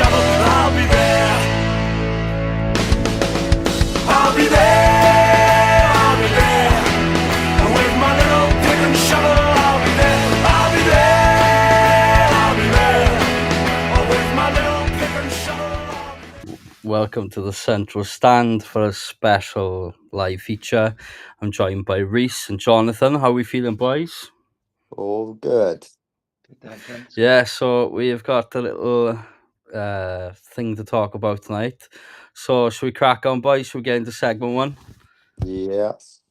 shovel, I'll be there. I'll be there, I'll be there. With my little pick and shovel, I'll be there. I'll be there, I'll be there. With my little pick and shovel, I'll be there. Welcome to the Central Stand for a special live feature. I'm joined by Reese and Jonathan. How are we feeling, boys? All good. Yeah, so we've got a little thing to talk about tonight. So should we crack on, boys? Should we get into segment one? Yes.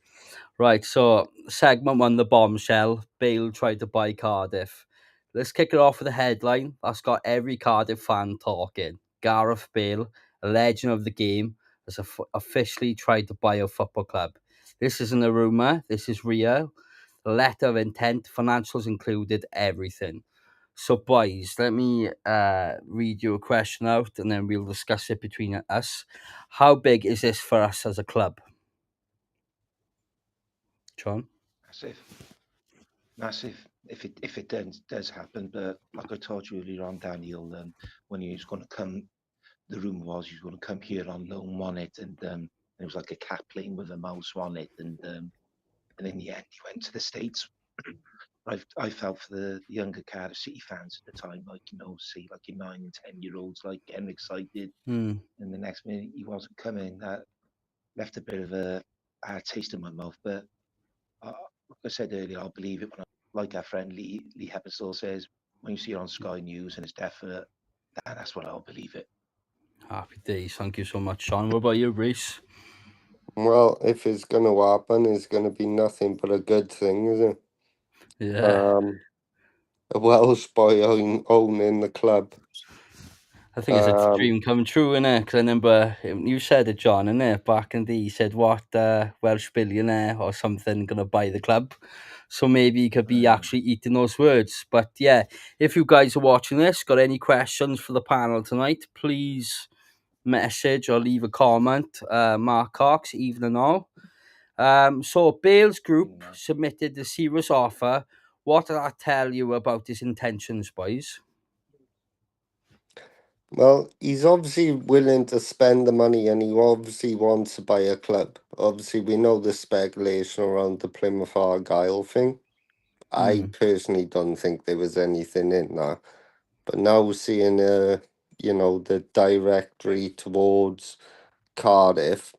Right, so segment one, the bombshell. Bale tried to buy Cardiff. Let's kick it off with a headline that's got every Cardiff fan talking. Gareth Bale, a legend of the game, has officially tried to buy a football club. This isn't a rumour, this is real. The letter of intent, financials included, everything. So, boys, let me read you a question out and then we'll discuss it between us. How big is this for us as a club? John? Massive. If it does happen, but like I told you earlier on, Daniel, when he was going to come, the rumor was he was going to come here on loan on it, and it was like a cat playing with a mouse on it, and in the end he went to the States. I felt for the younger Cardiff City fans at the time, like, you know, see like your 9 and 10-year-olds like getting excited, and the next minute he wasn't coming. That left a bit of a bad taste in my mouth, but like I said earlier, I'll believe it when like our friend Lee Heppenstall says, when you see it on Sky News and it's definite, that's when I'll believe it. Happy days. Thank you so much, Sean. What about you, Reese? Well, if it's going to happen, it's going to be nothing but a good thing, isn't it? Yeah. A Welsh boy owning the club. I think it's a dream come true, innit? Because I remember you said it, John, innit? Back in the day, you said, what, Welsh billionaire or something going to buy the club? So maybe you could be actually eating those words. But yeah, if you guys are watching this, got any questions for the panel tonight, please message or leave a comment. Mark Cox, evening all. So Bale's group submitted the serious offer. What did that tell you about his intentions, boys? Well, he's obviously willing to spend the money and he obviously wants to buy a club. Obviously, we know the speculation around the Plymouth Argyle thing. I personally don't think there was anything in that. But now seeing, you know, the directory towards Cardiff,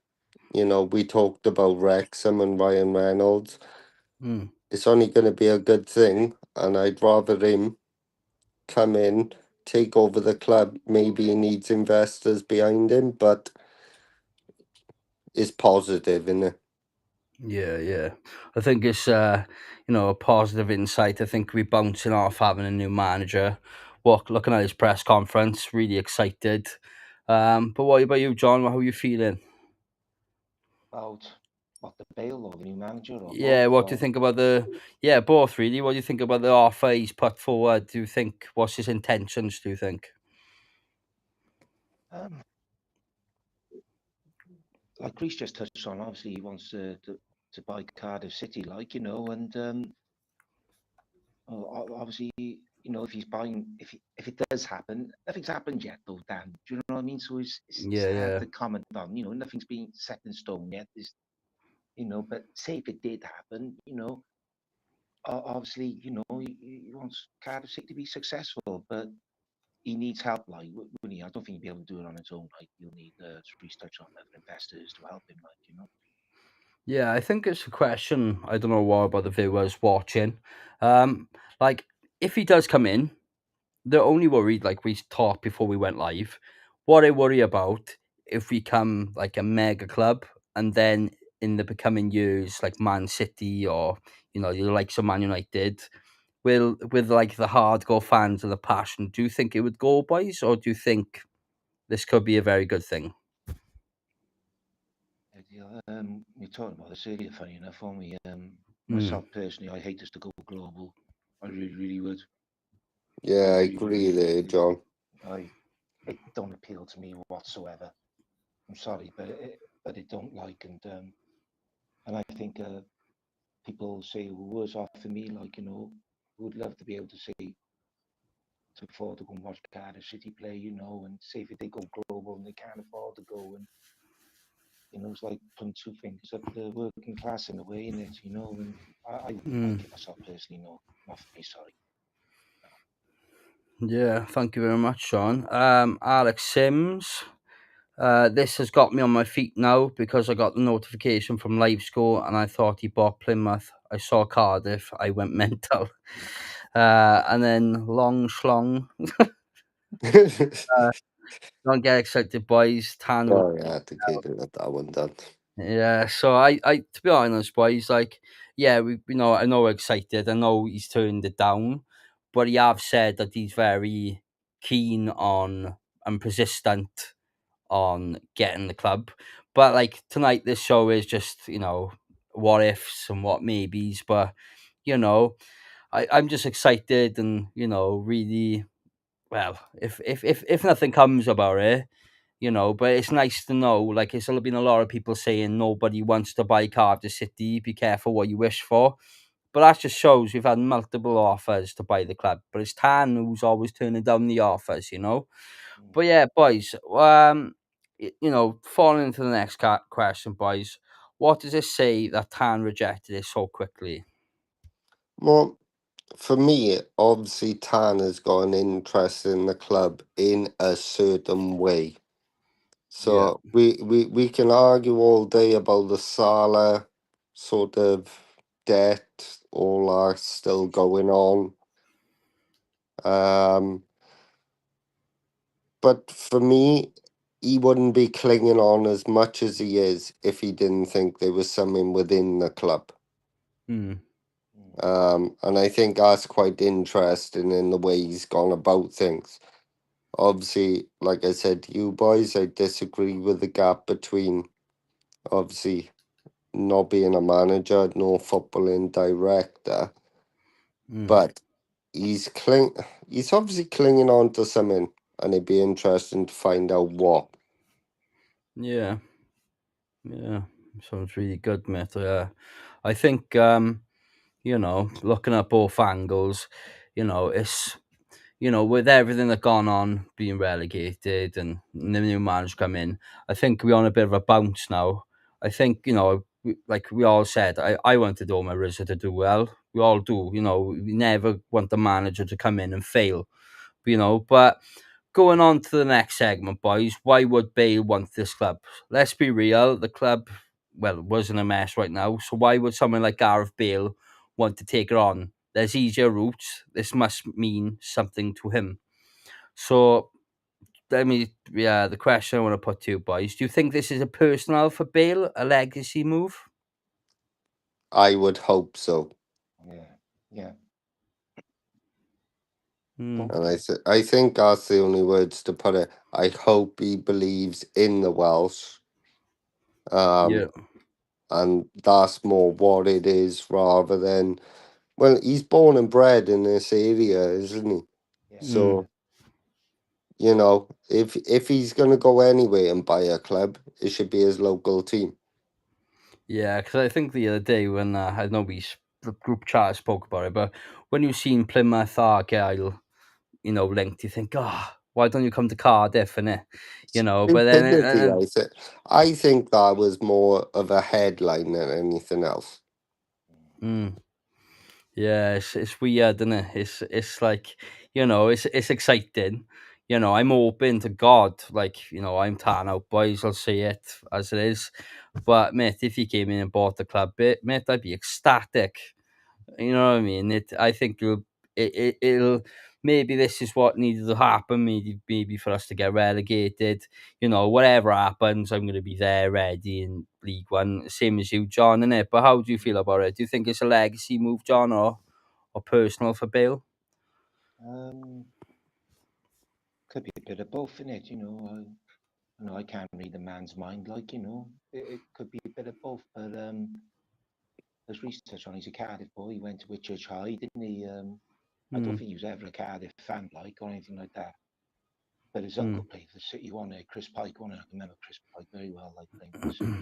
you know, we talked about Wrexham and Ryan Reynolds. It's only going to be a good thing, and I'd rather him come in, take over the club. Maybe he needs investors behind him, but it's positive, isn't it? Yeah. I think it's you know, a positive insight. I think we're bouncing off having a new manager. Looking at his press conference, really excited. But what about you, John? How are you feeling? About what, the Bale or the new manager? Or Yeah, both, what do you think about both really? What do you think about the offer he's put forward? Do you think, what's his intentions, do you think? Like Chris just touched on, obviously he wants to buy Cardiff City, like, you know, and obviously, you know, if he's buying, if it does happen, nothing's happened yet, though, Dan. Do you know what I mean? So it's hard to comment on. You know, nothing's been set in stone yet. You know, but say if it did happen, you know, obviously, you know, he wants Cardiff City to be successful, but he needs help. Like, wouldn't he? I don't think he'll be able to do it on his own. Like, he'll need to research on other investors to help him. Like, you know. Yeah, I think it's a question. I don't know what about the viewers watching. Like, if he does come in, the only worry, like we talked before we went live, what I worry about if we come like a mega club and then in the becoming years, like Man City or, you know, the likes of Man United, with like the hardcore fans and the passion, do you think it would go, boys, or do you think this could be a very good thing? We talked about this earlier, funny enough, on me. Myself personally, I hate this to go global. I really, really would. Yeah, I agree there, John. It don't appeal to me whatsoever. I'm sorry, but it don't like, and I think people say words off for me, like, you know, would love to be able to say to afford to go and watch Cardiff City play, you know, and say if they go global and they can't afford to go, and you know, it's like putting two fingers up the working class in a way, in it, you know. And I give myself personally, no, not for me, sorry. Yeah, thank you very much, Sean. Alex Sims. This has got me on my feet now because I got the notification from LiveScore and I thought he bought Plymouth. I saw Cardiff. I went mental. And then Long Schlong. Don't get excited, boys. Tan. Oh, yeah, I had to get that one done. Yeah, so I to be honest, boys, like, yeah, we know, I know we're excited. I know he's turned it down, but he have said that he's very keen on and persistent on getting the club. But like tonight, this show is just, what ifs and what maybes. But I'm just excited and really, well, if nothing comes about it, but it's nice to know, like, it's been a lot of people saying nobody wants to buy Cardiff City, be careful what you wish for. But that just shows we've had multiple offers to buy the club, but it's Tan who's always turning down the offers. But yeah, boys, falling into the next question, boys, what does it say that Tan rejected it so quickly? Well, for me, obviously, Tan has got an interest in the club in a certain way. Yeah. So we can argue all day about the Salah sort of debt, all that still going on. But for me, he wouldn't be clinging on as much as he is if he didn't think there was something within the club. Mm. And I think that's quite interesting in the way he's gone about things. Obviously, like I said to you boys, I disagree with the gap between obviously not being a manager, no footballing director, but he's obviously clinging on to something, and it'd be interesting to find out what. Yeah. Yeah. Sounds really good, mate. I think, looking at both angles, it's, with everything that gone on, being relegated and the new manager come in, I think we're on a bit of a bounce now. I think, like we all said, I wanted Omar Rizzo to do well. We all do, we never want the manager to come in and fail, but going on to the next segment, boys, why would Bale want this club? Let's be real, the club, well, was in a mess right now, so why would someone like Gareth Bale want to take it on? There's easier routes. This must mean something to him. So, the question I want to put to you, boys, do you think this is a personal for Bale, a legacy move? I would hope so. Yeah. Mm. And I think that's the only words to put it. I hope he believes in the Welsh. Yeah. And that's more what it is rather than, well, he's born and bred in this area, isn't he? Yeah. Mm. So, if he's going to go anywhere and buy a club, it should be his local team. Yeah, because I think the other day when I know the group chat spoke about it, but when you've seen Plymouth Argyle, linked, you think, why don't you come to Cardiff, innit? But then, Stupidity, I think that was more of a headline than anything else. yeah, it's weird, isn't it? It's like, it's exciting. I'm hoping to God, like, I'm tan out, boys. I'll say it as it is. But mate, if he came in and bought the club, mate, I'd be ecstatic. You know what I mean? I think it'll maybe this is what needed to happen. Maybe for us to get relegated. Whatever happens, I'm going to be there, ready in League One, same as you, John. Innit? But how do you feel about it? Do you think it's a legacy move, John, or personal for Bale? Could be a bit of both in it, I can't read a man's mind, like, it could be a bit of both. But there's research on, he's a Cardiff boy. He went to Whitchurch High, didn't he? I don't think he was ever a Cardiff fan, like, or anything like that. But his uncle played for the City, wasn't it? Chris Pike, wasn't it? I remember Chris Pike very well, like, playing for the City,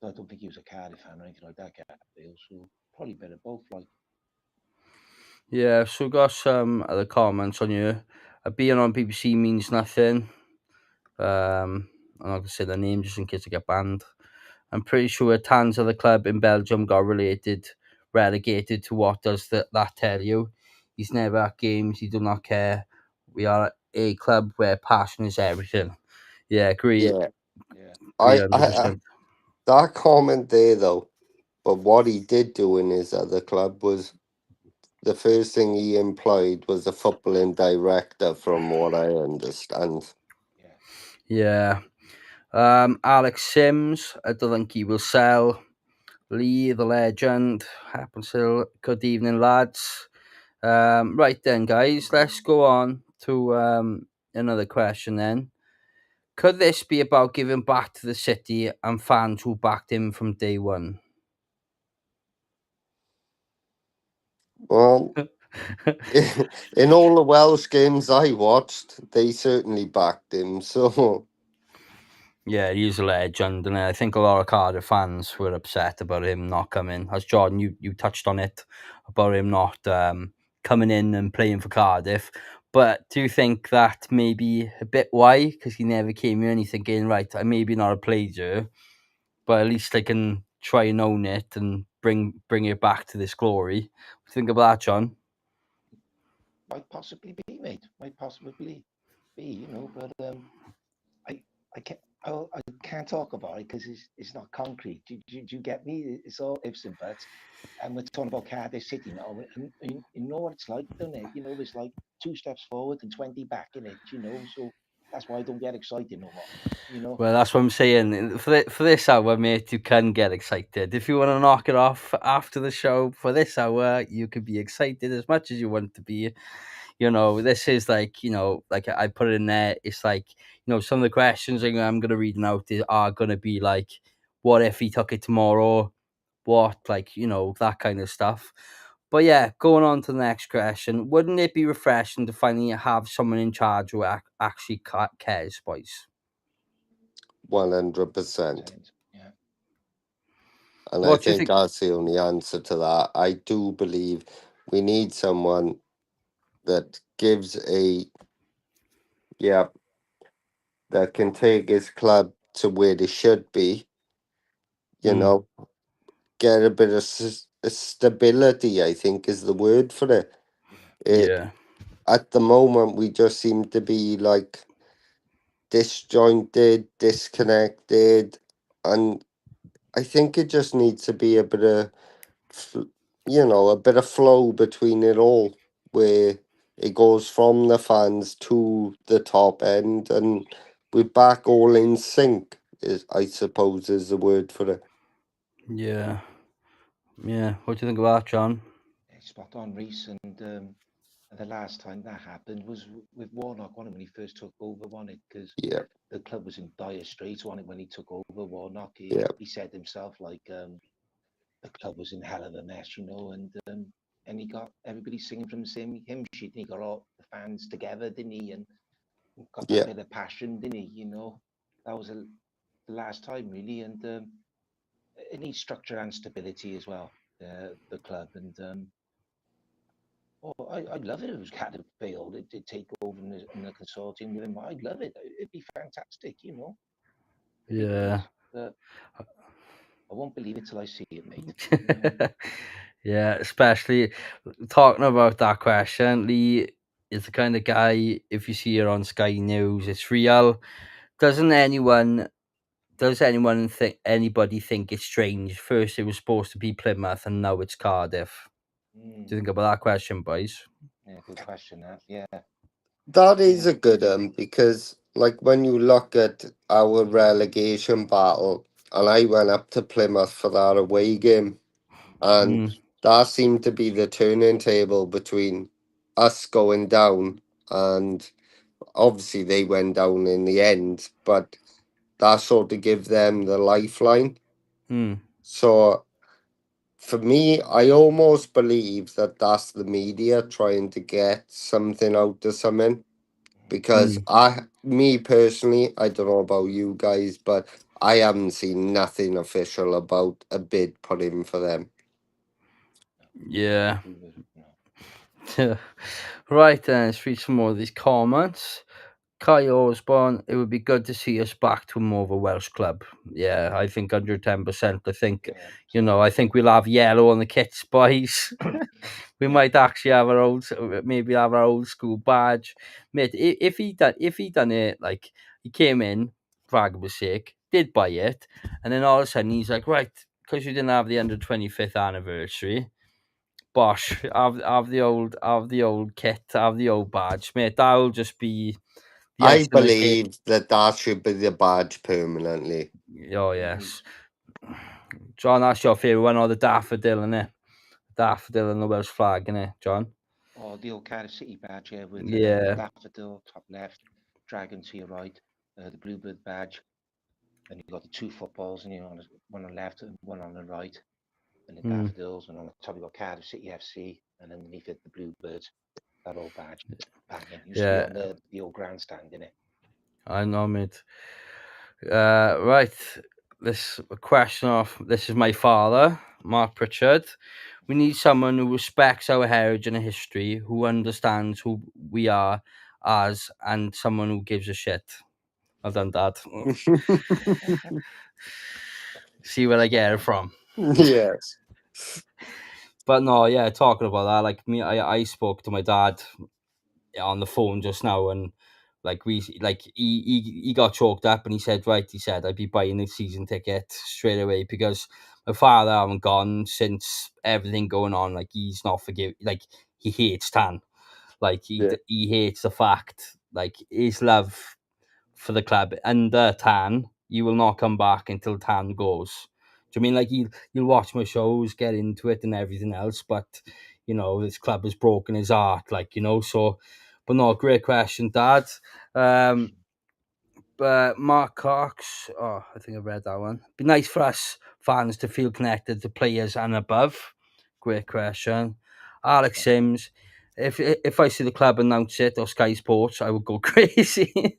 But I don't think he was a Cardiff fan or anything like that, Gareth Bale. So probably a bit of both, like. Yeah, so we got some other comments on you. Being on BBC means nothing. I'm not going to say the name just in case I get banned. I'm pretty sure tons of the club in Belgium got relegated to what does that tell you? He's never at games, he do not care. We are a club where passion is everything. Yeah, agree, Yeah, Yeah. agree I 100%. that comment there though. But what he did do in his other club was the first thing he employed was a footballing director, from what I understand. Yeah. Yeah. Alex Sims, I don't think he will sell. Lee, the legend. Happens to good evening, lads. Right then, guys, let's go on to another question then. Could this be about giving back to the city and fans who backed him from day one? Well, in all the Welsh games I watched, they certainly backed him. So Yeah, he's a legend, and I think a lot of Cardiff fans were upset about him not coming. As Jordan, you touched on it about him not coming in and playing for Cardiff. But do you think that maybe a bit why? Because he never came in, he's thinking, right, I maybe not a player, but at least I can try and own it and bring it back to this glory. What do you think of that, John? Might possibly be, mate. Might possibly be, you know, but I I can't I can't talk about it because it's not concrete. Do you get me? It's all ifs and buts. And we're talking about Cardiff City now, and you know what it's like, don't it? You know, there's like 2 steps forward and 20 back in it. You know, so that's why I don't get excited no more. You know, Well, that's what I'm saying. For this hour, mate, you can get excited. If you want to knock it off after the show, for this hour, you could be excited as much as you want to be. You know, this is like, like I put it in there. It's like, some of the questions I'm going to read out are going to be like, what if he took it tomorrow? What, like, that kind of stuff. But yeah, going on to the next question. Wouldn't it be refreshing to finally have someone in charge who actually cares, boys? 100%. yeah, And I What do you think think? that's the only answer to that. I do believe we need someone that gives yeah, that can take his club to where they should be, you Mm, know, get a bit of stability, I think is the word for it. yeah, It yeah. At the moment, we just seem to be like disjointed, disconnected, and I think it just needs to be a bit of f- a bit of flow between it all, where it goes from the fans to the top end, and we're back all in sync. Is I suppose is the word for it. Yeah. Yeah. What do you think about that, John? spot on, Reese. And the last time that happened was with Warnock, wasn't it, when he first took over, wasn't it? Because Yeah, the club was in dire straits, wasn't it, when he took over Warnock? yeah, He said himself, like, the club was in hell of a mess, you know, and he got everybody singing from the same hymn sheet, and he got all the fans together, didn't he? And got that yeah, bit of passion, didn't he? You know, that was the last time, really, and it needs structure and stability as well, the club, and oh, I'd love it if it was Cardiff Bale to take over in the consortium with him. I'd love it. It'd be fantastic, you know. It'd be great. Yeah. But I won't believe it till I see it, mate. You know. Yeah, especially talking about that question, Lee is the kind of guy, if you see it on Sky News, it's real. Doesn't anyone does anyone think anybody think it's strange? First it was supposed to be Plymouth and now it's Cardiff. Do Mm, you think about that question, boys? yeah, good question. That. Yeah, that yeah, is a good because like when you look at our relegation battle, and I went up to Plymouth for that away game, and Mm, that seemed to be the turning table between us going down, and obviously they went down in the end, but that sort of give them the lifeline. mm, So for me, I almost believe that that's the media trying to get something out of something, because mm. me personally, I don't know about you guys, but I haven't seen nothing official about a bid put in for them. no, I Yeah. agree with no. Right then, let's read some more of these comments. Kai Osborne, it would be good to see us back to more of a Welsh club. Yeah, I think 110%. I think, Yeah, I think we'll have yellow on the kits, boys. We Yeah. might actually have maybe have our old school badge. Mate, if he done it, like, he came in, for argument's sake, did buy it, and then all of a sudden he's like, right, because you didn't have the 125th anniversary, bosh, have the old kit, have the old badge, mate. That'll just be the I icing on the cake. believe that should be the badge permanently. Oh yes, John, that's your favourite one, or the daffodil, innit? Daffodil and the Welsh flag, innit, John? Or the old Cardiff City badge, yeah, with the Yeah. daffodil top left, dragon to your right, the bluebird badge, and you've got the two footballs, and one on the left and one on the right, and the daffodils, and on the top you've got Cardiff City FC, and underneath it the bluebirds. That old badge, banging. Used to be on the old grandstand, innit? I know, mate. Right. This question off. This is my father, Mark Pritchard. We need someone who respects our heritage and history, who understands who we are as, and someone who gives a shit. I've done that. See where I get it from. Yes. But no, yeah, talking about that, like me, I spoke to my dad on the phone just now, and like he got choked up, and he said, I'd be buying the season ticket straight away, because my father haven't gone since everything going on. Like, he's not like, he hates Tan. Like, Yeah. he hates the fact, like, his love for the club under Tan, you will not come back until Tan goes. Do you mean, like, you'll watch my shows, get into it and everything else, but this club has broken his heart, like, so. But no, great question, Dad. But Mark Cox, I think I read that one. Be nice for us fans to feel connected to players and above. Great question. Alex Sims, if I see the club announce it, or Sky Sports, I would go crazy.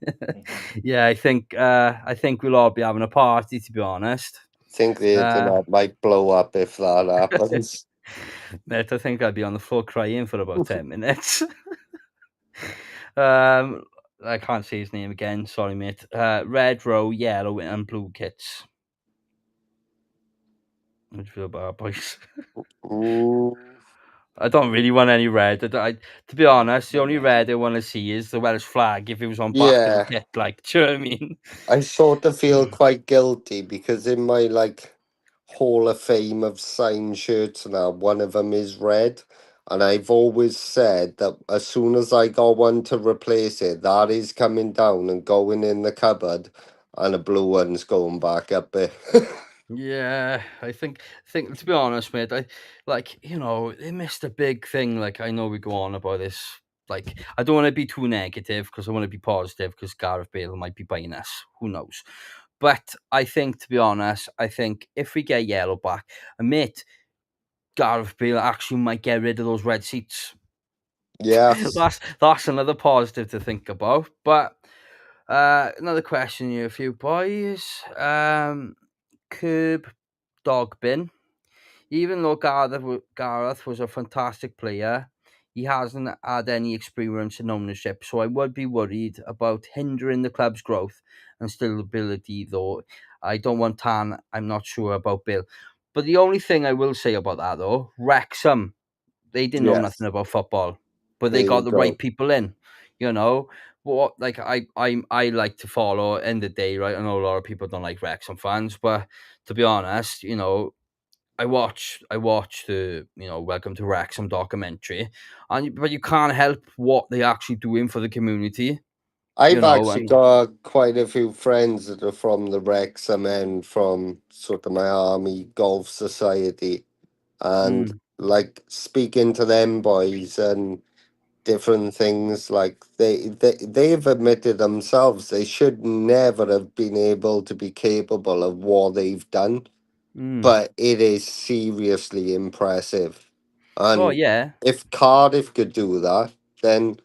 Yeah, I think we'll all be having a party, to be honest. Think the internet might blow up if that happens. Mate, I think I'd be on the floor crying for about 10 minutes. I can't say his name again. Sorry, mate. Red row, yellow and blue kits. How do you feel about that, boys? Ooh. I don't really want any red. To be honest, the only red I want to see is the Welsh flag if it was on back of the Yeah, kit. Like, do you know what I mean? I sort of feel quite guilty because in my Hall of Fame of signed shirts now, one of them is red, and I've always said that as soon as I got one to replace it, that is coming down and going in the cupboard, and a blue one's going back up there. Yeah, I think to be honest, mate, they missed a big thing. Like, I know we go on about this. Like, I don't want to be too negative, because I want to be positive, because Gareth Bale might be buying us. Who knows? But I think, to be honest, if we get yellow back, and mate, Gareth Bale actually might get rid of those red seats. Yes. That's another positive to think about. But another question here for you boys. Curb Dog Bin. Even though Gareth was a fantastic player, he hasn't had any experience in ownership, so I would be worried about hindering the club's growth and stability, though I don't want Tan. I'm not sure about Bill. But the only thing I will say about that, though, Wrexham, they didn't know Yes. nothing about football, but they There you got the right go. people in. What, like, I like to follow. End of the day, right? I know a lot of people don't like Wrexham fans, but to be honest, I watch the Welcome to Wrexham documentary, but you can't help what they actually doing for the community, I've actually and got quite a few friends that are from the Wrexham and from sort of my army golf society, and speaking to them boys and different things, like they've admitted themselves they should never have been able to be capable of what they've done, but it is seriously impressive. oh And yeah, if Cardiff could do that, then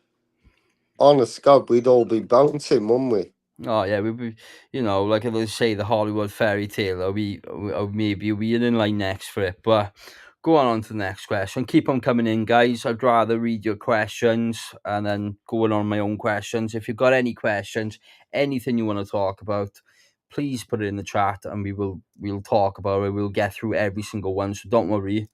honest God, we'd all be bouncing, wouldn't we? oh yeah, we like they say, the Hollywood fairy tale, or maybe we're in line next for it. But go on to the next question. Keep on coming in, guys. I'd rather read your questions and then going on my own questions. If you've got any questions, anything you want to talk about, please put it in the chat and we'll talk about it. We'll get through every single one, so don't worry.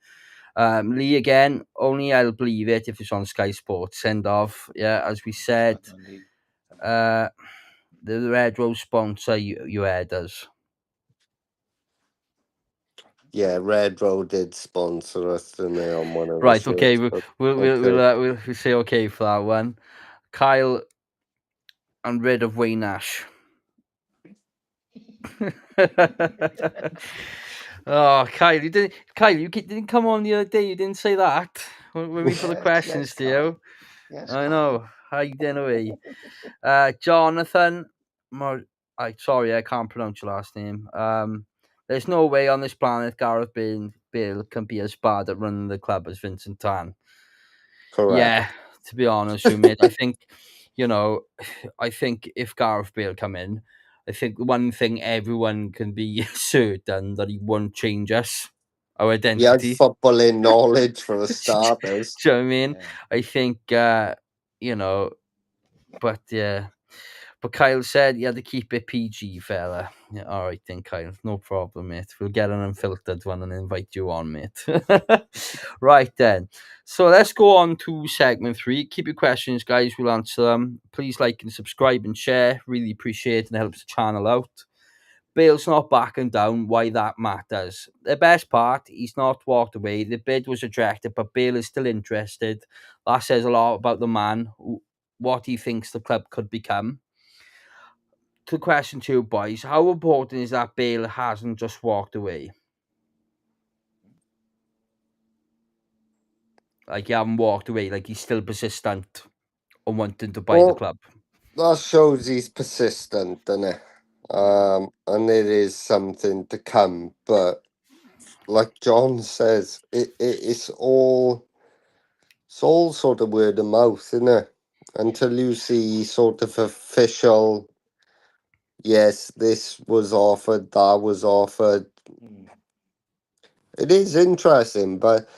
Lee, again, only I'll believe it if it's on Sky Sports. Send off. Yeah, as we said, the Red Rose sponsor you had us. Yeah, Red Road did sponsor us, didn't they, on one of the Right, okay, shirts, we'll say okay for that one. Kyle and rid of Wayne Ash. Oh, Kyle, you didn't come on the other day. You didn't say that when we put the questions to you. Yes, I know. How you doing away? Jonathan, sorry, I can't pronounce your last name. There's no way on this planet Gareth Bale can be as bad at running the club as Vincent Tan. Correct. Yeah, to be honest with you, mate, I think, I think if Gareth Bale come in, I think one thing everyone can be certain that he won't change us, our He had identity. footballing knowledge for the starters. Do you know what I mean? Yeah. I think, but yeah. But Kyle said you had to keep it PG, fella. Yeah, all right then, Kyle. No problem, mate. We'll get an unfiltered one and invite you on, mate. Right then. So let's go on to segment 3. Keep your questions, guys. We'll answer them. Please like and subscribe and share. Really appreciate it and helps the channel out. Bale's not backing down. Why that matters. The best part, he's not walked away. The bid was rejected, but Bale is still interested. That says a lot about the man, what he thinks the club could become. To question to you boys, how important is that Bale hasn't just walked away? Like he haven't walked away, like he's still persistent on wanting to buy the club. That shows he's persistent, doesn't it? And it is something to come. But like John says, it's all sort of word of mouth, isn't it? Until you see sort of official, yes, this was offered, that was offered. It is interesting, but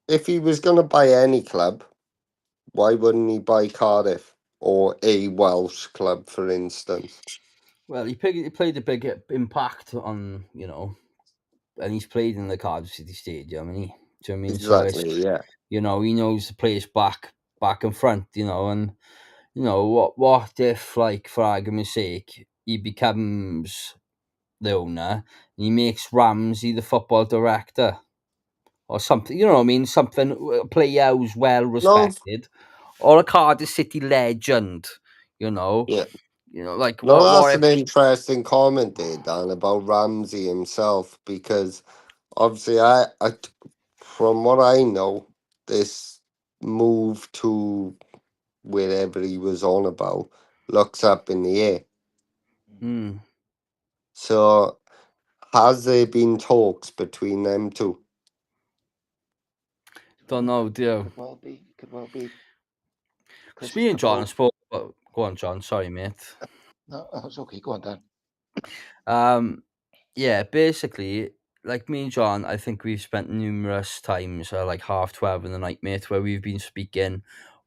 if he was going to buy any club, why wouldn't he buy Cardiff or a Welsh club, for instance? Well, he played a big impact on, and he's played in the Cardiff City Stadium, and do you know what I mean? Exactly, So yeah. he knows the place back and front, and what if, like, for argument's sake, he becomes the owner and he makes Ramsey the football director or something, you know what I mean? Something, a player who's well respected, or a Cardiff City legend, Yeah. Like No, what that's if? an interesting comment there, Dan, about Ramsey himself, because obviously, from what I know, this move to wherever he was on about looks up in the air. So, has there been talks between them two? Don't know, do you? Could well be. Could well be. Because me and John spoke. Go on, John. Sorry, mate. No, it's okay. Go on, Dan. Yeah, basically, like me and John, I think we've spent numerous times, like 12:30 in the night, mate, where we've been speaking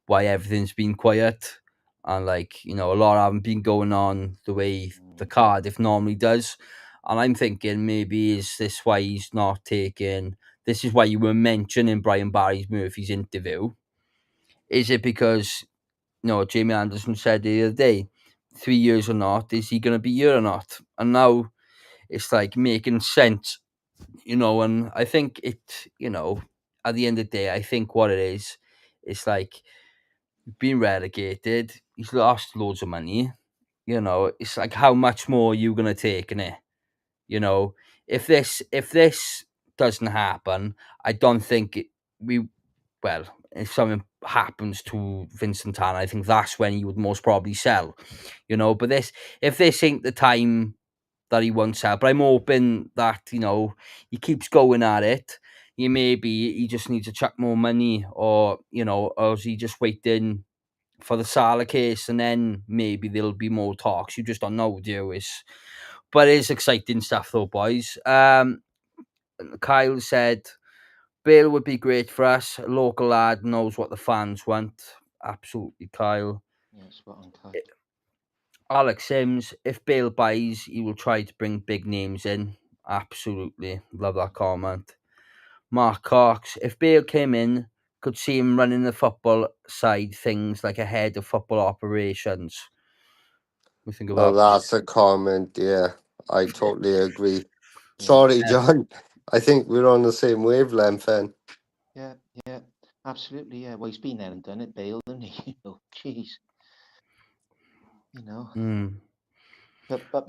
why everything's been quiet, and like a lot haven't been going on the way the Cardiff normally does, and I'm thinking maybe is this why he's not taking? This is why you were mentioning Brian Barry Murphy's interview. Is it because Jamie Anderson said the other day, 3 years or not, is he going to be here or not? And now it's like making sense, and I think it, at the end of the day, I think what it is, it's like being relegated, he's lost loads of money, it's like how much more are you going to take in it? If this doesn't happen, I don't think if something happens to Vincent Tan, I think that's when he would most probably sell, but if this ain't the time that he won't sell, but I'm hoping that, he keeps going at it. Maybe he just needs to chuck more money, or is he just waiting for the Salah case, and then maybe there'll be more talks. You just don't know, do you? But it's exciting stuff though, boys. Kyle said, Bale would be great for us. A local lad, knows what the fans want. Absolutely, Kyle. Yeah, spot on, Kyle. Alex Sims, if Bale buys, he will try to bring big names in. Absolutely. Love that comment. Mark Cox, if Bale came in, could see him running the football side things like a head of football operations. We think Now about that's a comment, yeah. I totally agree. Yeah, Sorry, John. I think we're on the same wavelength then. yeah, yeah, absolutely. Yeah, well, he's been there and done it, Bale, hasn't he? Jeez, you know. But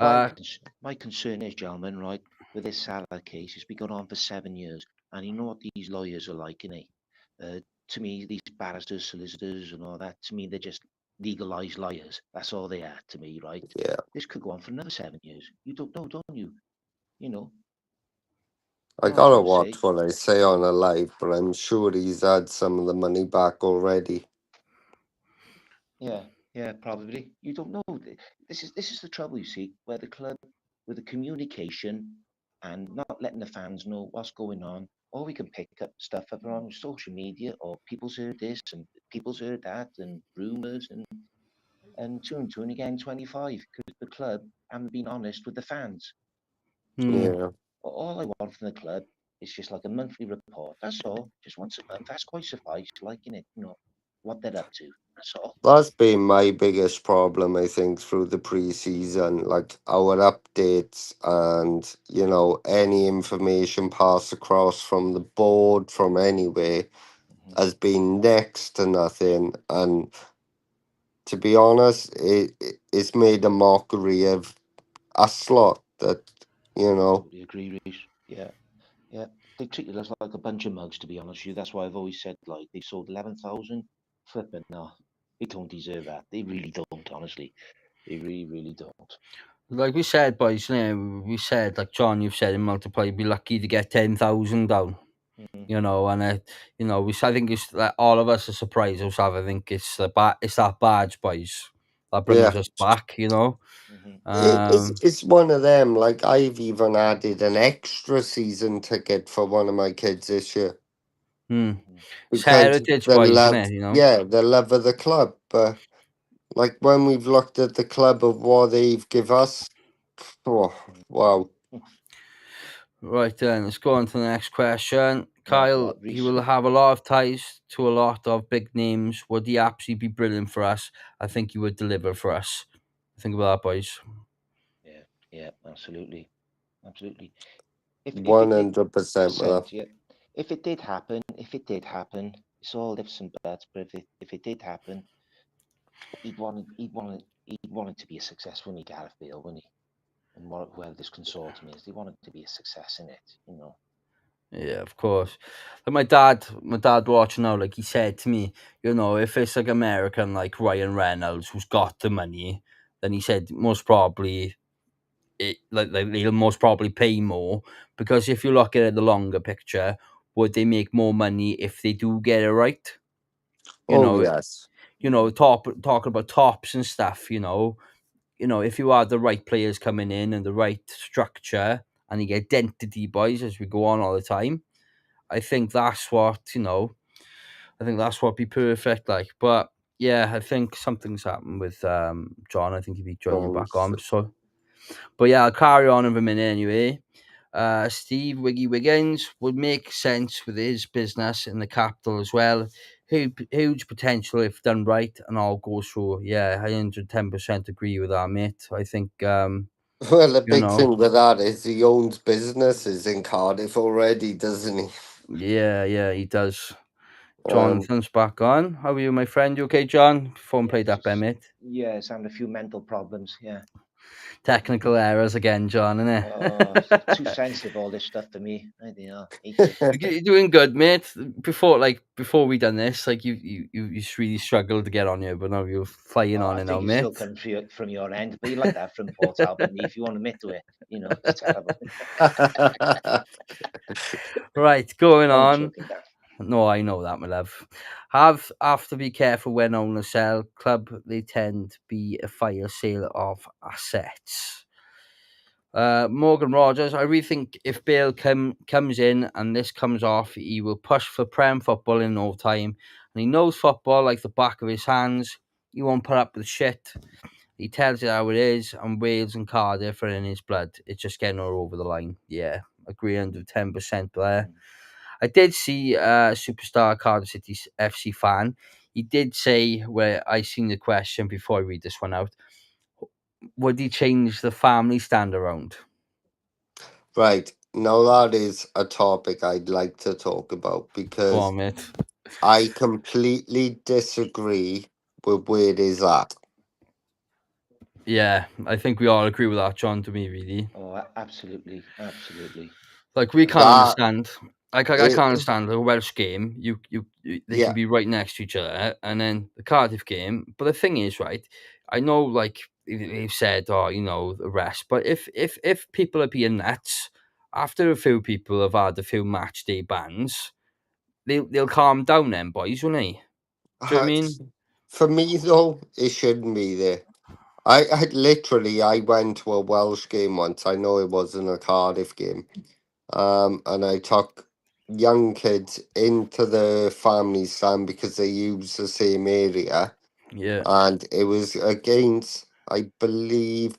my concern is, gentlemen, right, with this Salah case, it's been going on for 7 years, and you know what these lawyers are like, innit? To me, these barristers, solicitors, and all that, to me, they're just legalized liars. That's all they are to me, right? Yeah. This could go on for another 7 years. You don't know, don't you? You know, I all I'm gotta trying to watch say. what I say on a live, but I'm sure he's had some of the money back already. Yeah, yeah, probably. You don't know. This is the trouble, you see, where the club, with the communication and not letting the fans know what's going on, or we can pick up stuff up on social media, or people's heard this and people's heard that, and rumours, and two and two and again 25, because the club haven't been honest with the fans. Yeah. All I want from the club is just like a monthly report. That's all. Just once a month. That's quite suffice. Liking it, what they're up to. That's all. That's been my biggest problem, I think, through the pre-season. Like our updates and, any information passed across from the board, from anywhere, Mhm. has been next to nothing. And to be honest, it's made a mockery of us lot that, Totally agree, Reece. Yeah, yeah. They treated us like a bunch of mugs, to be honest with you. That's why I've always said, like, they sold 11,000. Flipping, no. They don't deserve that. They really don't, honestly. They really, really don't. like we said, boys, we said, like John, you've said in multiply, you'd be lucky to get 10,000 down. Mhm. And I think it's like all of us are surprised ourselves. I think it's it's that badge, boys, that yeah. brings us back. Mhm. It's one of them. Like I've even added an extra season ticket for one of my kids this year Mhm. It's because heritage, the boys, isn't love, it? yeah, the love of the club. But like when we've looked at the club of what they've give us, oh wow. Right then, let's go on to the next question. What, Kyle, he Reece? will have a lot of ties to a lot of big names. Would he absolutely be brilliant for us? I think he would deliver for us. Think about that, boys. Yeah, yeah, absolutely. Absolutely. If it did 100% with that. percent, yeah. If it did happen, it's all ifs and buts. But if it did happen, he'd want it to be a success, wouldn't he, Gareth Bale, wouldn't he? And where this consortium is, they want it to be a success in it. Yeah, of course. Like my dad watching now, like he said to me, if it's like American like Ryan Reynolds who's got the money, then he said most probably like they'll most probably pay more, because if you look at it the longer picture, would they make more money if they do get it right? You Oh know, yes. Mhm. talking about tops and stuff. If you have the right players coming in and the right structure and the identity, boys, as we go on all the time, I think that's what be perfect. Like, but yeah, I think something's happened with John. I think he'll be joining back on. So, but yeah, I'll carry on in a minute anyway. Steve Wiggy Wiggins would make sense with his business in the capital as well. Huge potential if done right and all goes through. Yeah, I 110% agree with that, mate. I think Well, the you big know, thing with that is he owns businesses in Cardiff already, doesn't he? yeah, he does. Um, Jonathan's back on. How are you, my friend? You okay, John? Phone Yeah, played up there, just mate. yeah, it's having a few mental problems. Yeah. Technical errors again, John, innit? Oh, too sensitive, all this stuff for me. I don't know. Hate it. You're doing good, mate. Before we done this, like you really struggled to get on here, but now you're flying Oh, on I it now, think it's still mate. coming from your end, but you like that from Port Albert. If you want to admit to it, it's terrible. Right, going Only on. joking, Gav. No, I know that, my love. Have to be careful when owners sell club. They tend to be a fire sale of assets. Morgan Rogers, I really think if Bale comes in and this comes off, he will push for Prem football in no time. And he knows football like the back of his hands. He won't put up with shit. He tells it how it is, and Wales and Cardiff are in his blood. It's just getting her over the line. Yeah, agree 110% there. I did see a superstar Cardiff City FC fan. He did say, where I seen the question before I read this one out, would he change the family stand around? Right. Now that is a topic I'd like to talk about Go because on, mate. I completely disagree with where it is at. Yeah, I think we all agree with that, John, to me, really. Oh, absolutely, absolutely. Like, we can't That understand. I can't understand the Welsh game. They yeah, can be right next to each other, and then the Cardiff game. But the thing is, right? I know, like they've said, oh, the rest. But if people are being nuts after a few people have had a few match day bans, they'll calm down, then, boys, won't they? Do you know what I mean? for me though, it shouldn't be there. I went to a Welsh game once. I know it wasn't a Cardiff game. And I took young kids into the family stand because they use the same area, Yeah, and it was against, I believe,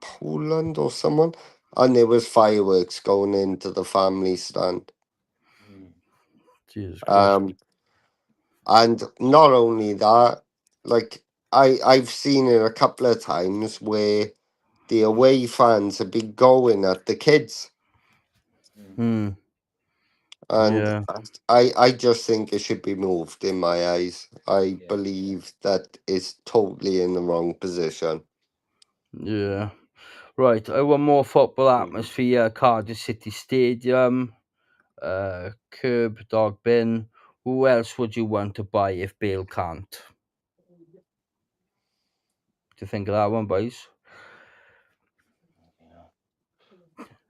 Poland or someone, and there was fireworks going into the family stand. Jesus Christ. Um, and not only that, like I've seen it a couple of times where the away fans have been going at the kids, Hmm. and Yeah. I just think it should be moved. In my eyes, I Yeah. believe that is totally in the wrong position. Yeah. Right. I want more football Agree with you. atmosphere. Cardiff City Stadium. Curb, dog bin. Who else would you want to buy if Bale can't? Do you think of that one, boys? Yeah.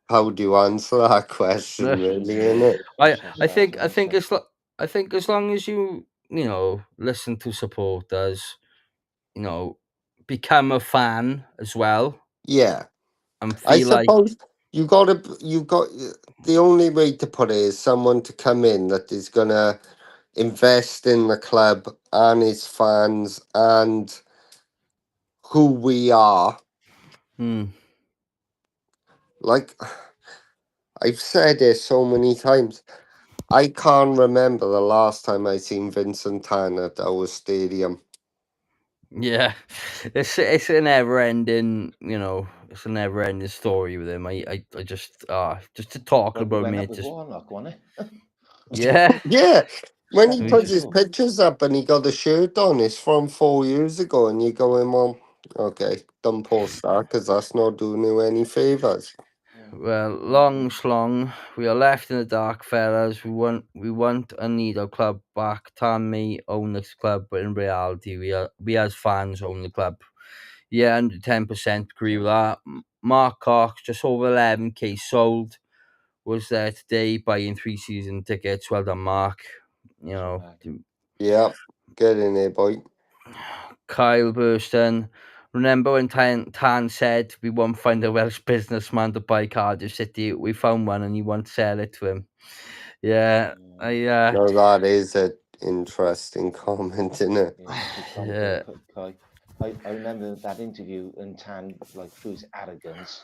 How do you answer that question, really, innit? I That's I hard think to I think answer. I think as long as you listen to supporters, become a fan as well, Yeah, and I feel like suppose you got the only way to put it is someone to come in that is gonna invest in the club and its fans and who we are. hmm, Like I've said it so many times, I can't remember the last time I seen Vincent Tan at our stadium. yeah, it's a never ending, it's a never ending story with him. I just to talk Well, we about went me, up with just Warnock, wasn't it? yeah. Yeah, when he We puts just his 72. pictures up and he got the shirt on, it's from 4 years ago, and you're going, well, okay, don't post that because that's not doing you any favors. Well, long slong. We are left in the dark, fellas. We want and need our club back. Tan me own this club, but in reality, we as fans own the club. Yeah, 110% agree with that. Mark Cox, just over 11k sold, was there today buying 3 season tickets. Well done, Mark. You Top know, man. Yeah, get in there, boy. Kyle Burston. Remember when Tan said we won't find a Welsh businessman to buy Cardiff City? We found one and he won't sell it to him. Yeah, No, that is an interesting comment, isn't it? Yeah, he's probably going yeah. to Kai. I remember that interview and Tan, like, through his arrogance,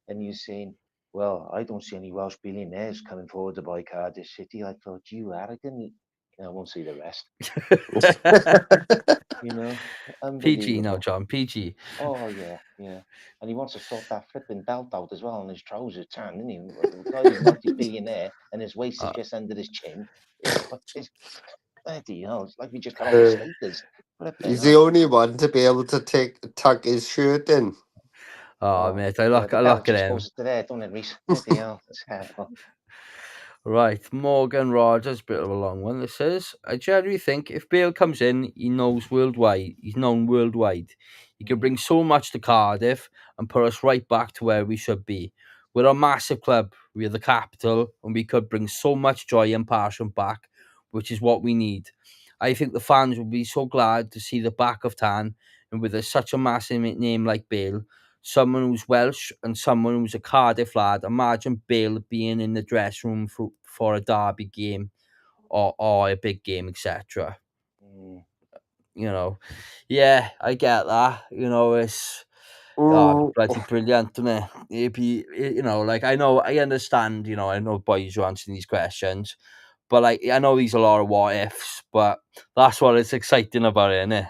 and you saying, well, I don't see any Welsh billionaires coming forward to buy Cardiff City. I thought, you arrogant. I won't see the rest. PG now, Unbelievable. John. PG. Oh, yeah, yeah. And he wants to sort that flipping belt out as well on his trousers, Tan, isn't he? The guy who's multi-billionaire and his waist is Uh, just under his chin. It's bloody hell. It's like we just got off the skaters. Flipping He's the hell. only one to be able to tuck his shirt in. oh, Oh, mate, I yeah, look, the I look belt at just him. goes to there, don't it, Reese? Bloody hell. It's terrible. Right, Morgan Rogers, bit of a long one. This is. I generally think if Bale comes in, he knows worldwide. He's known worldwide. He can bring so much to Cardiff and put us right back to where we should be. We're a massive club. We're the capital, and we could bring so much joy and passion back, which is what we need. I think the fans will be so glad to see the back of Tan, and with such a massive name like Bale. someone who's Welsh and someone who's a Cardiff lad. Imagine Bale being in the dressing room for a derby game or a big game, etc. You know, yeah, I get that. You know, it's bloody brilliant, isn't it? It'd be, like I understand. I know boys who answering these questions, but like I know these a lot of what ifs, but that's what it's exciting about it, isn't it?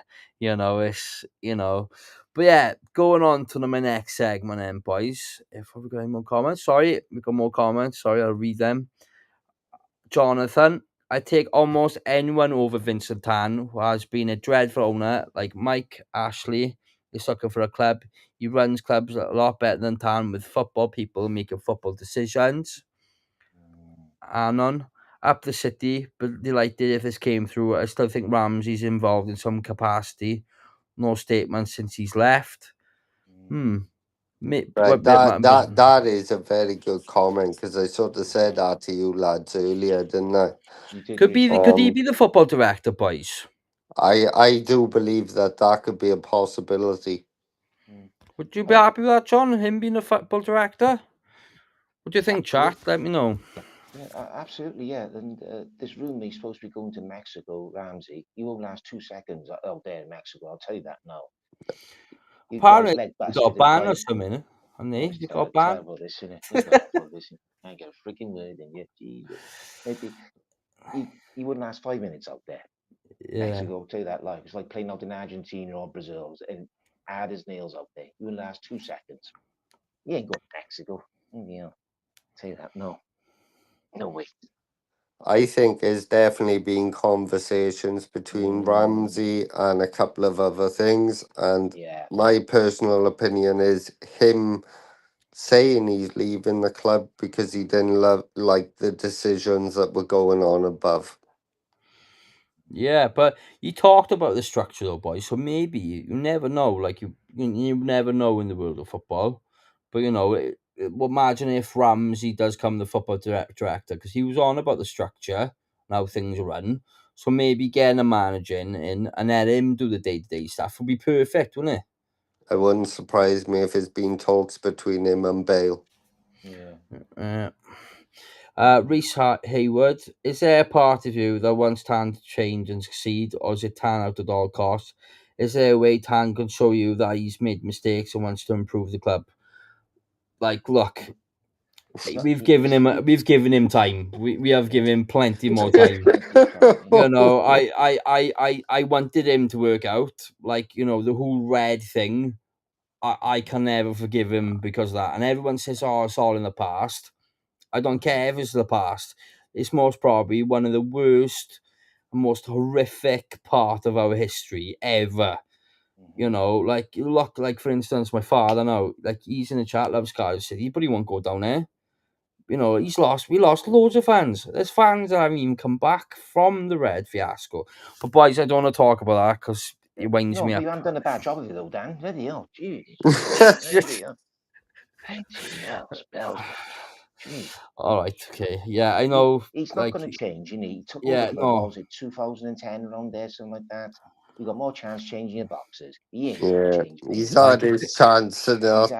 But yeah, going on to my next segment, then, boys. If we got any more comments, sorry, we got more comments. Sorry, I'll read them. Jonathan, I take almost anyone over Vincent Tan, who has been a dreadful owner, like Mike Ashley is looking for a club. He runs clubs a lot better than Tan with football people making football decisions. Anon, up the city, but delighted if this came through. I still think Ramsey's involved in some capacity. No statement since he's left. Right, that is a very good comment, because I sort of said that to you lads earlier, didn't I? Could he be the football director, boys? I do believe that could be a possibility. Would you be happy with that, John? Him being a football director? What do you think, chat? Let me know. Yeah, absolutely, yeah. And this rumour he's supposed to be going to Mexico, Ramsey. He won't last 2 seconds out there in Mexico. I'll tell you that now. Apparently, you got a ban or something, and you got a ban. Terrible, this, isn't it? I get a freaking word in you, Jesus. He wouldn't last 5 minutes out there. Yeah. Mexico, I'll tell you that. It's like playing out in Argentina or Brazil and add his nails out there. He wouldn't last 2 seconds. He ain't going to Mexico. Yeah, I'll tell you that. No way. I think there's definitely been conversations between Ramsey and a couple of other things, and my personal opinion is him saying he's leaving the club because he didn't like the decisions that were going on above. Yeah, but you talked about the structure, though, boys. So maybe you never know. Like you never know in the world of football. But imagine if Ramsey does come the football director, because he was on about the structure and how things run. So maybe getting a manager in and let him do the day-to-day stuff would be perfect, wouldn't it? It wouldn't surprise me if there's been talks between him and Bale. Yeah. Reese Hayward, is there a part of you that wants Tan to change and succeed, or is it Tan out at all costs? Is there a way Tan can show you that he's made mistakes and wants to improve the club? Like, look, we've given him time. We have given him plenty more time. I wanted him to work out. Like, the whole red thing. I can never forgive him because of that. And everyone says, "Oh, it's all in the past." I don't care if it's the past. It's most probably one of the worst and most horrific part of our history ever. Like you look, like for instance, my father now, like he's in the chat, loves Cardiff City, but he won't go down there. We lost loads of fans. There's fans that haven't even come back from the red fiasco. But boys, I don't want to talk about that because it winds me up. You haven't done a bad job of it though, Dan. Bloody hell, jeez. Bells. All right, okay, yeah, I know. He's not going to change, He took over the club, was it 2010 around there, something like that. You got more chance changing your boxes. He ain't going to change. He's had his chance enough.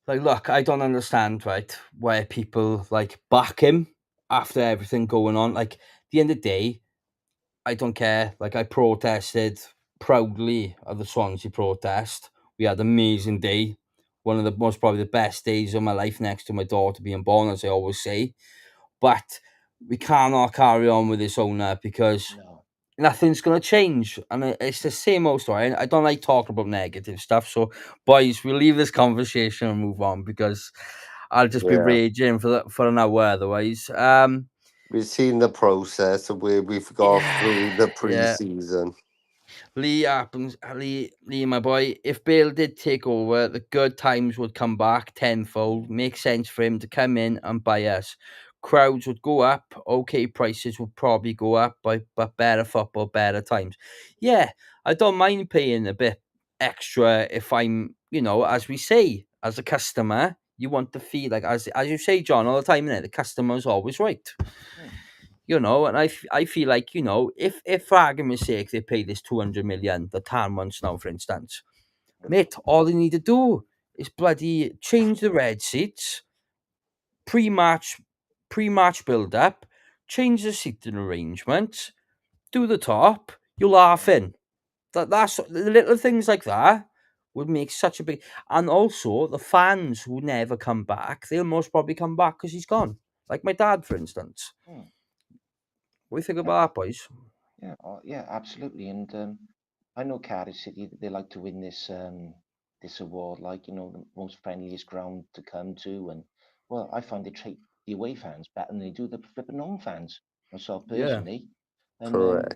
Like, look, I don't understand, right, where people like back him after everything going on. Like, at the end of the day, I don't care. Like, I protested proudly at the Swansea protest. We had an amazing day. One of the probably the best days of my life next to my daughter being born, as I always say. But we cannot carry on with this owner because nothing's going to change. And it's the same old story. I don't like talking about negative stuff. So, boys, we'll leave this conversation and move on because I'll just be raging for an hour otherwise. We've seen the process of where we've got through the pre-season. Lee, my boy, if Bale did take over, the good times would come back tenfold. Makes sense for him to come in and buy us. Crowds would go up. Okay, prices would probably go up, but better football, better times. Yeah, I don't mind paying a bit extra if I'm, as we say, as a customer, you want to feel like, as you say, John, all the time, the customer's always right. And I feel like, if for argument's sake, they pay this 200 million, the Tan wants now, for instance, Mate, all they need to do is bloody change the red seats, pre-match build-up, change the seating arrangements, do the top, you're laughing. That's the little things like that would make such a big. And also the fans who never come back, they'll most probably come back because he's gone. Like my dad, for instance. Hmm. What do you think Yeah. about that, boys? Yeah, yeah, absolutely. And I know Cardiff City, they like to win this award, like, the most friendliest ground to come to. And well, I find they treat the away fans better than they do the flipping home fans, myself Yeah. personally. And Correct.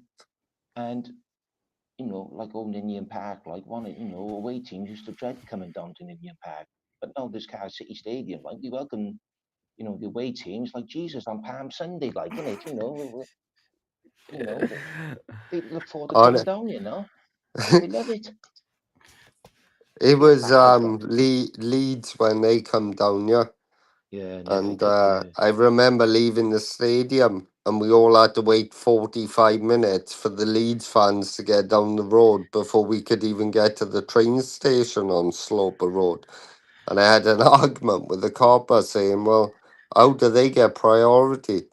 and like old Indian Park, like away teams used to dread coming down to Indian Park. But now there's Cardiff City Stadium, like we welcome, the away teams like Jesus on Palm Sunday, like, innit, they look forward to On coming it. down, They love it. It Yeah, was back to club. Leeds when they come down, yeah. Yeah, never And did. Yeah. I remember leaving the stadium and we all had to wait 45 minutes for the Leeds fans to get down the road before we could even get to the train station on Sloper Road. And I had an argument with the copper saying, well, how do they get priority?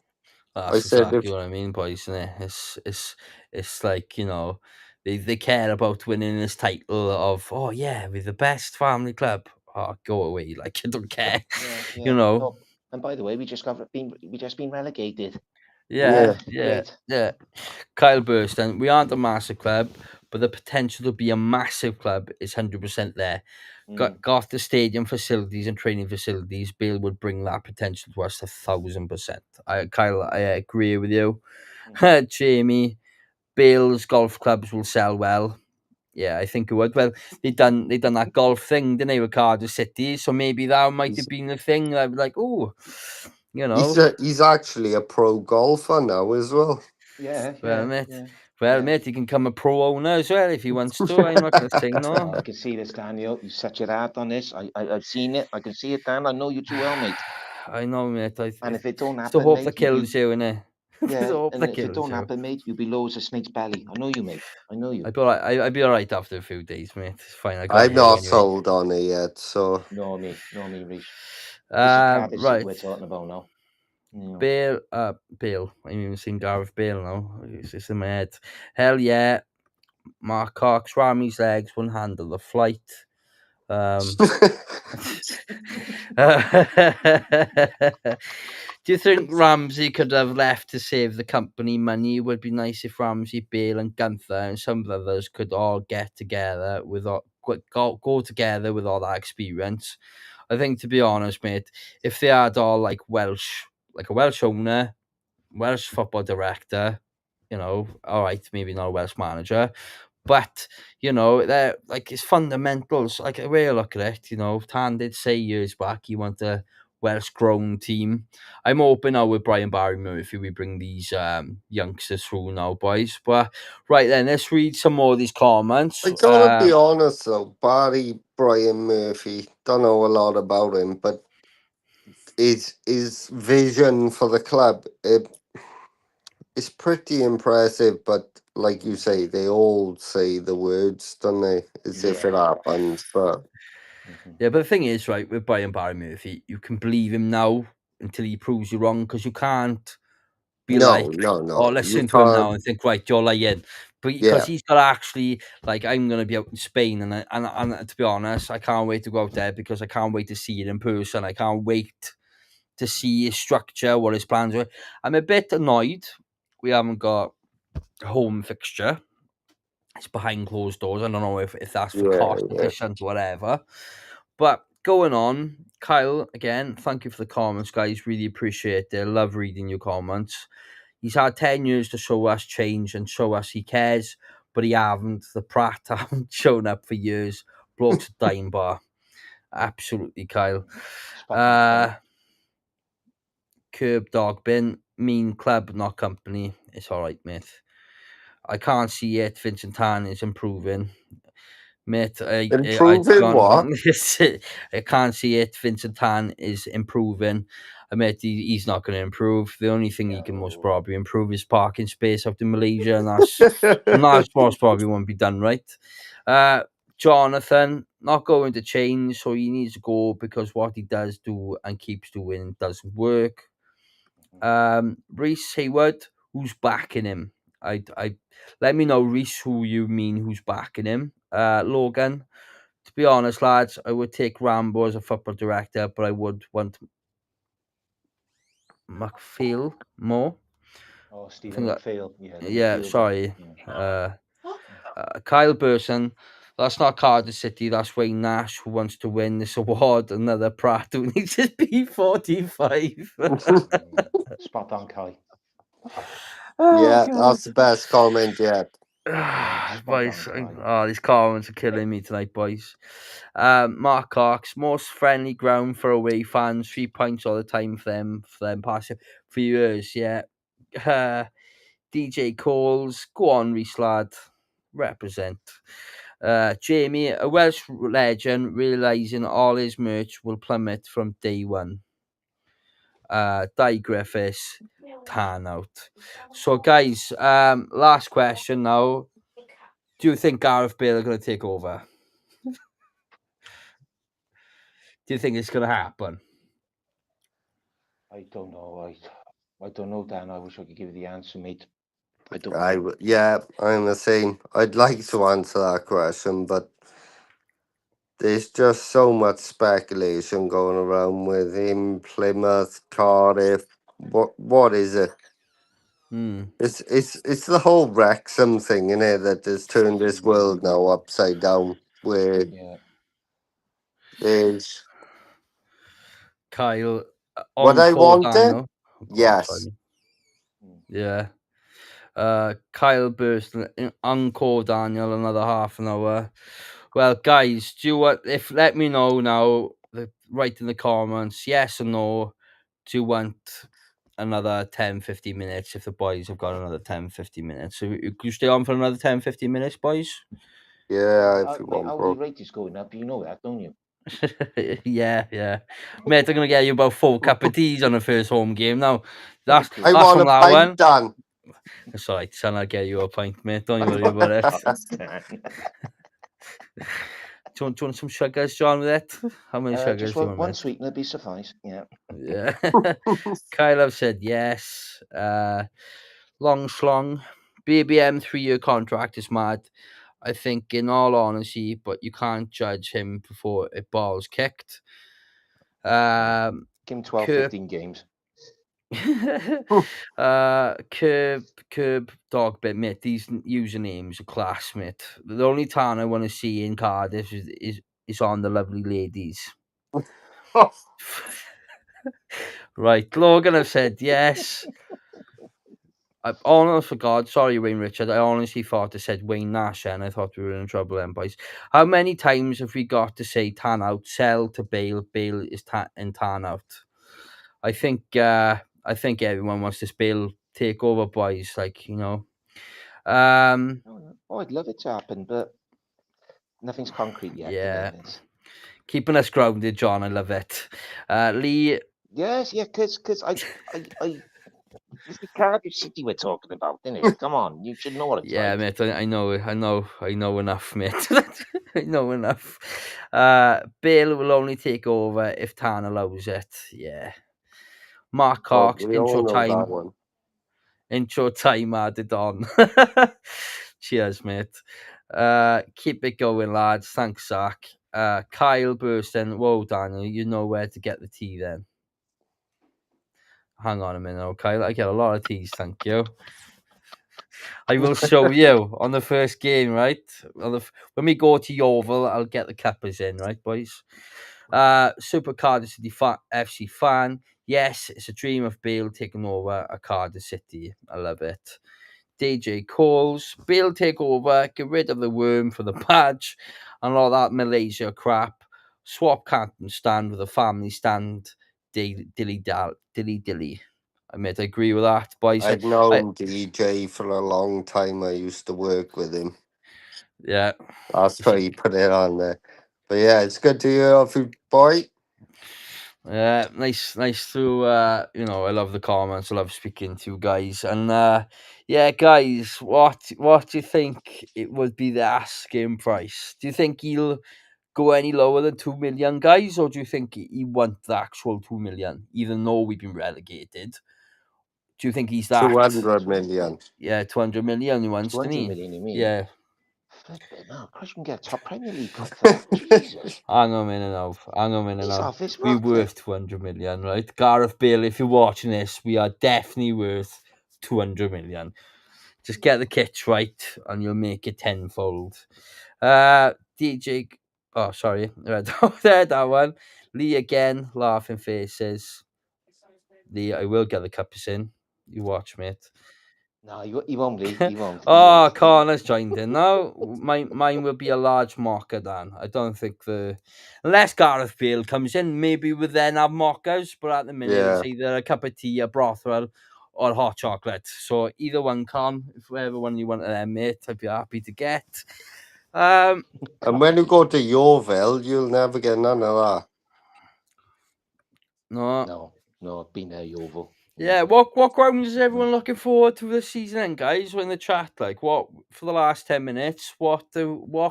I That's said, exactly if what I mean, boys. Isn't it? It's like, they care about winning this title of, oh yeah, we're the best family club. Oh, go away! Like, you don't care, Yeah. you know. Oh, and by the way, we just been relegated. Yeah, yeah, yeah, Great. yeah. Kyle Burston, we aren't a massive club, but the potential to be a massive club is 100% there. Got the stadium facilities and training facilities. Bale would bring that potential to us 1,000%. Kyle, I agree with you. Jamie, Bale's golf clubs will sell well. Yeah, I think it would. Well, they done that golf thing, didn't they, with Cardiff City? So maybe that might have been the thing. I'd be like, oh, he's actually a pro golfer now as well. Yeah, well, yeah, mate. yeah. Well, Yeah. mate, he can become a pro owner as well if he wants to. I'm not going to say no. Oh, I can see this, Daniel. You set your heart on this. I've seen it. I can see it, Dan. I know you too well, mate. I know, mate. And if it don't It's the happen, hope that mate, kills you, innit? It's the yeah. hope And that if it kills don't you. happen, mate, you'll be low as a snake's belly. I know you, mate. I know you. I'd be all right after a few days, mate. It's fine. I got I'm hair not anyway. sold on it yet, so No, me, Reese. This is Cardiff City Right. we're talking about now. Bale. I've even seen Gareth Bale now. It's just in my head. Hell yeah. Mark Cox, Ramy's legs wouldn't handle the flight. Do you think Ramsey could have left to save the company money? It would be nice if Ramsey, Bale, and Gunther and some others could all get together with go together with all that experience. I think, to be honest, mate, if they had all like a Welsh owner, Welsh football director, all right, maybe not a Welsh manager, but they're like, it's fundamentals. Like, the way I look at it, Tan did say years back he want a Welsh grown team. I'm hoping now with Brian Barry Murphy we bring these youngsters through now, boys. But right then, let's read some more of these comments. I gotta be honest though, Brian Murphy, don't know a lot about him, but his vision for the club, it's pretty impressive, but like you say, they all say the words, don't they? As if it happens, but Yeah, but the thing is, right, with Brian Barry Murphy, you can believe him now until he proves you wrong, because you can't be like, oh, no, you listen to him now can't. and think, right, you're lying. But because Yeah, he's got actually, like, I'm going to be out in Spain, and to be honest, I can't wait to go out there because I can't wait to see it in person. I can't wait to see his structure, what his plans are. I'm a bit annoyed we haven't got a home fixture. It's behind closed doors. I don't know if that's for cost yeah. efficient or whatever. But going on, Kyle, again, thank you for the comments, guys. Really appreciate it. Love reading your comments. He's had 10 years to show us change and show us he cares, but he haven't. The Pratt haven't shown up for years. Bloke's a dime bar. Absolutely, Kyle. Curb dog bin. Mean club, not company. It's all right, mate. I can't see yet. Vincent Tan is improving. Mate, I Improving gone what? I can't see it. Vincent Tan is improving. I mean, he's not going to improve. The only thing he can most probably improve is parking space out in Malaysia, and that's most probably won't be done right. Jonathan, not going to change, so he needs to go because what he does do and keeps doing doesn't work. Reece Hayward, who's backing him? I let me know, Reece, who you mean who's backing him. Logan, to be honest, lads, I would take Rambo as a football director, but I would want McPhail more. Oh, I Stephen think that, McPhail. Yeah, the yeah, midfielder. sorry. Yeah. Kyle Burson, that's not Cardiff City, that's Wayne Nash who wants to win this award. Another Pratt who needs his P45. Spot on, Kai. Yeah, God. that's the best comment yet. Boys, on, these comments are killing me tonight, boys. Mark Cox, most friendly ground for away fans, 3 points all the time for them past few years, yeah. DJ Coles, go on, Reece lad, represent. Jamie, a Welsh legend, realising all his merch will plummet from day one. Di Griffiths, tan out. So, guys, last question now. Do you think Gareth Bale are going to take over? Do you think it's going to happen? I don't know. I don't know, Dan. I wish I could give you the answer, mate. I don't know. I'm the same. I'd like to answer that question, but there's just so much speculation going around with him, Plymouth, Cardiff. What is it? It's the whole Wrexham thing, innit, that has turned this world now upside down. Where there's Kyle, what I encore wanted. Daniel. Yes. Yeah. Kyle Burston, encore Daniel, another half an hour. Well, guys, do you want? Let me know now. Write in the comments, yes or no. Do you want another 10-15 minutes? If the boys have got another 10-15 minutes, so you stay on for another 10-15 minutes, boys. Yeah, if you Mate, want, our bro. rate is going up. You know that, don't you? yeah. Mate, I'm gonna get you about 4 cup of teas on the first home game now. I That's want from a that pint one. done. That's all right, son. I'll get you a pint, mate. Don't you worry about it. Do you want some sugars, John, with it? How many sugars Just do you want? one sweetener be suffice. Yeah. Yeah. Kyle have said yes. Long Schlong. BBM 3-year contract is mad. I think, in all honesty, but you can't judge him before a ball's kicked. Give him 12, 15 games. Curb dog bit, mate. These usernames are class, mate. The only town I want to see in Cardiff is on the lovely ladies. Right, Logan have said yes. I almost forgot. Sorry, Wayne Richard. I honestly thought I said Wayne Nash, and I thought we were in trouble then, boys. How many times have we got to say tan out, sell to Bale, Bale is tan out? I think everyone wants this Bale takeover, boys. Like, you know. I'd love it to happen, but nothing's concrete yet. Yeah. Keeping us grounded, John. I love it. Lee. Yes, yeah, because I it's the Cardiff City we're talking about, isn't it? Come on, you should know what it's like. Mate, I know enough, mate. I know enough. Bale will only take over if Tan allows it. Yeah. Mark Cox, intro time added on. Cheers, mate. Keep it going, lads. Thanks, Zach. Kyle Burston. Whoa, Daniel, you know where to get the tea then. Hang on a minute, okay? I get a lot of teas, thank you. I will show you on the first game, right? When we go to Yeovil, I'll get the cuppers in, right, boys? Super Cardiff City FC fan. Yes, it's a dream of Bale taking over a Cardiff City. I love it. DJ Coles. Bale take over, get rid of the worm for the badge and all that Malaysia crap. Swap Canton stand with a family stand. Dilly. I agree with that, boys. I've known DJ for a long time. I used to work with him. Yeah. That's why you put it on there. But yeah, it's good to hear off you, boy. Nice to I love the comments. I love speaking to you guys. And guys, what do you think it would be the asking price? Do you think he'll go any lower than 2 million, guys, or do you think he want the actual 2 million, even though we've been relegated? Do you think he's that? 200 million. Yeah, 200 million he wants, didn't 200 he? million, you mean? Yeah. Flipping hell, Christ, you can get a top Premier League club for that. Jesus. Hang on a minute now. He's off his We're rocker. worth 200 million, right? Gareth Bale, if you're watching this, we are definitely worth 200 million. Just get the kits right and you'll make it tenfold. DJ, oh, sorry. There, that one. Lee again, laughing faces. Lee, I will get the cups in. You watch, mate. No, he won't, Lee. He won't. Oh, Connor's joined in now. Mine will be a large mocker, Dan. I don't think unless Gareth Bale comes in, maybe we'll then have mockers. But at the minute, it's either a cup of tea, a brothwell, or hot chocolate. So either one, Con. If whatever one you want of them, mate, I'd be happy to get. And when you go to Yeovil, you'll never get none of that. No, been there, Yeovil. Yeah, what grounds is everyone looking forward to this season, then, guys? We're in the chat, like, what for the last 10 minutes? What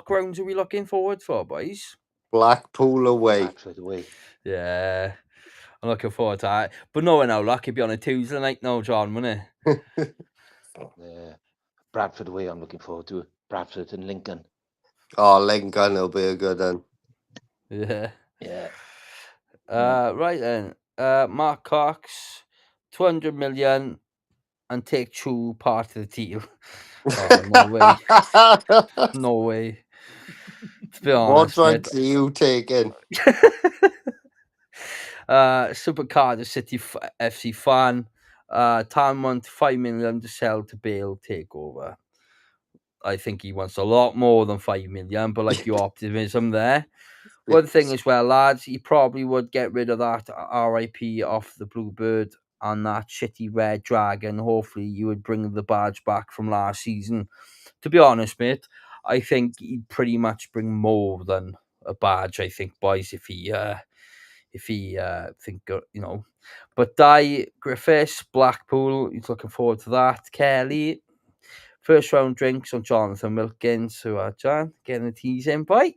grounds are we looking forward for, boys? Blackpool away. Bradford away. Yeah, I'm looking forward to that. But knowing how lucky be on a Tuesday night now, John, wouldn't it? Yeah, Bradford away. I'm looking forward to Bradford and Lincoln. Oh, Lincoln will be a good one. Yeah. Yeah. Right then. Mark Cox, 200 million, and take two part of the deal. Oh, no way. No way. To be honest, what drugs are you taking? Super Cardiff City FC fan. Town want 5 million to sell to Bale Takeover. I think he wants a lot more than 5 million, but like your optimism there. One thing as well, lads, he probably would get rid of that RIP off the Bluebird and that shitty red dragon. Hopefully, you would bring the badge back from last season. To be honest, mate, I think he'd pretty much bring more than a badge. I think, boys, if he think But Griffiths, Blackpool, he's looking forward to that. Kelly, first round drinks on Jonathan Wilkins, who are John getting a tease in bite.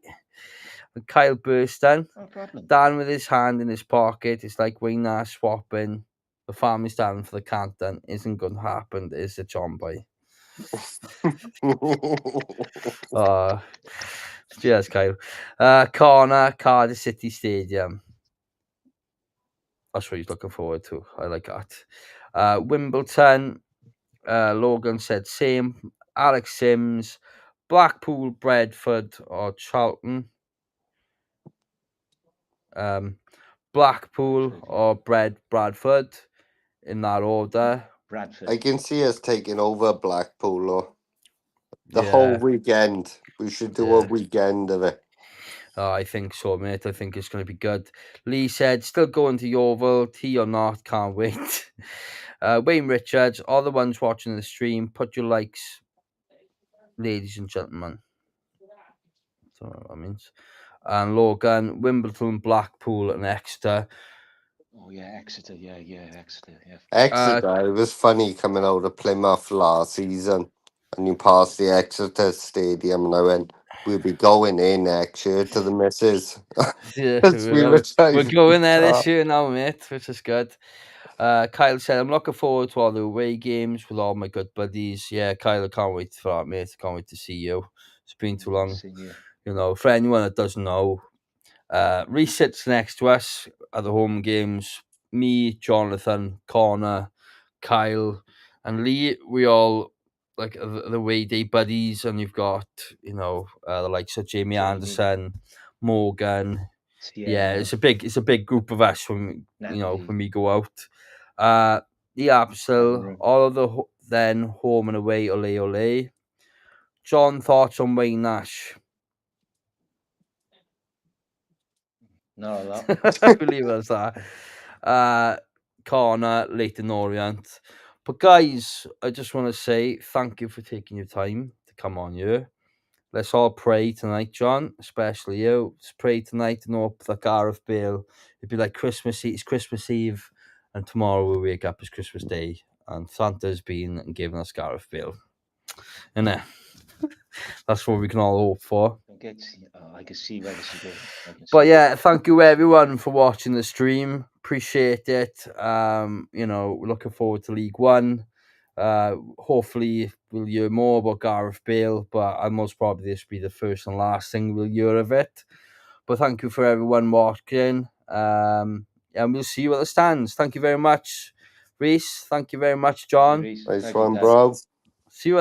And Kyle Burston, No problem. Dan with his hand in his pocket. It's like Wayne Nash swapping. The family standing for the Canton isn't going to happen, is it, John boy? Cheers, Kyle. Corner, Cardiff City Stadium. That's what he's looking forward to. I like that. Wimbledon, Logan said same. Alex Sims, Blackpool, Bradford, or Charlton. Blackpool or Bradford in that order. Bradford. I can see us taking over Blackpool or the whole weekend. We should do a weekend of it. I think so, mate. I think it's going to be good. Lee said, still going to Yeovil. Tea or not, can't wait. Wayne Richards, all the ones watching the stream, put your likes, ladies and gentlemen. That's what that means. And Logan, Wimbledon, Blackpool, and Exeter. Oh yeah, Exeter. Yeah, Exeter. Yeah. Exeter. It was funny coming out of Plymouth last season, and you passed the Exeter Stadium, and I went, "We'll be going in next year to the missus." Yeah, we're going there this year now, mate, which is good. Kyle said, I'm looking forward to all the away games with all my good buddies. Yeah, Kyle, I can't wait for that, mate. I can't wait to see you. It's been too long. For anyone that doesn't know, Reece sits next to us at the home games. Me, Jonathan, Connor, Kyle, and Lee. We all like the away day buddies, and you've got the likes of Jamie Anderson, Morgan. Yeah, it's a big group of us when when we go out. The Absol, all of the then home and away, ole. John, thoughts on Wayne Nash? No, I believe that's that. Connor, Leighton Orient. But guys, I just want to say thank you for taking your time to come on here. let's all pray tonight, John, especially you. Let's pray tonight and hope that Gareth Bale, it'd be like Christmas Eve, it's Christmas Eve, and tomorrow we'll wake up as Christmas Day, and Santa's been and given us Gareth Bale. And that's what we can all hope for. I can see where this is going. But yeah, thank you everyone for watching the stream. Appreciate it. You know, we're looking forward to League One. Hopefully we'll hear more about Gareth Bale, but most probably this will be the first and last thing we'll hear of it. But thank you for everyone watching. And we'll see you at the stands. Thank you very much, Reese. Thank you very much, John. Nice one, bro. See you at the